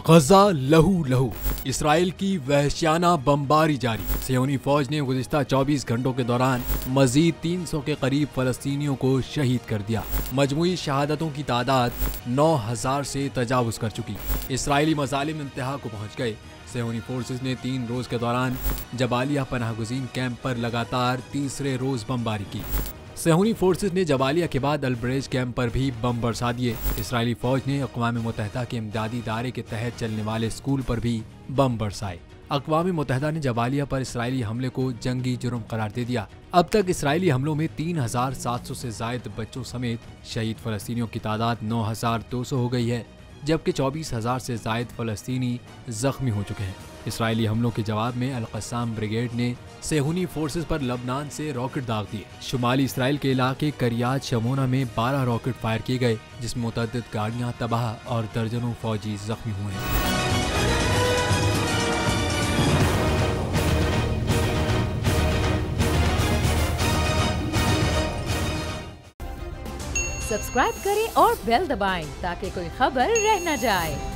गजा लहू लहू, इसराइल की वहशियाना बमबारी जारी। सियोनी फौज ने गुज़िश्ता 24 घंटों के दौरान मजीद 300 के करीब फलस्तीनियों को शहीद कर दिया। मजमूई शहादतों की तादाद 9000 से तजावुज कर चुकी। इसराइली मज़ालिम इंतहा को पहुँच गए। सियोनी फोर्सेस ने 3 रोज के दौरान जबालिया पनाहगुज़ीन कैंप पर लगातार तीसरे रोज बमबारी की। सियोनी फोर्सेस ने जबालिया के बाद अलब्रेज कैंप पर भी बम बरसा दिए। इसराइली फौज ने अक़वाम मुत्तहिदा के इमदादी इदारे के तहत चलने वाले स्कूल पर भी बम बरसाए। अक़वाम मुत्तहिदा ने जबालिया पर इसराइली हमले को जंगी जुर्म करार दे दिया। अब तक इसराइली हमलों में 3700 से जायद बच्चों समेत शहीद फलस्तीनियों की तादाद 9200 हो गई है, जबकि 24,000 से जायद फलस्तीनी जख्मी हो चुके हैं। इसराइली हमलों के जवाब में अल-क़स्साम ब्रिगेड ने सियोनी फोर्सेस पर लबनान से रॉकेट दाग दिए। शुमाली इसराइल के इलाके करियात शमोना में 12 रॉकेट फायर किए गए, जिसमें मुतअद्दिद गाड़ियां तबाह और दर्जनों फौजी जख्मी हुए हैं। सब्सक्राइब करें और बेल दबाएं ताकि कोई खबर रह न जाए।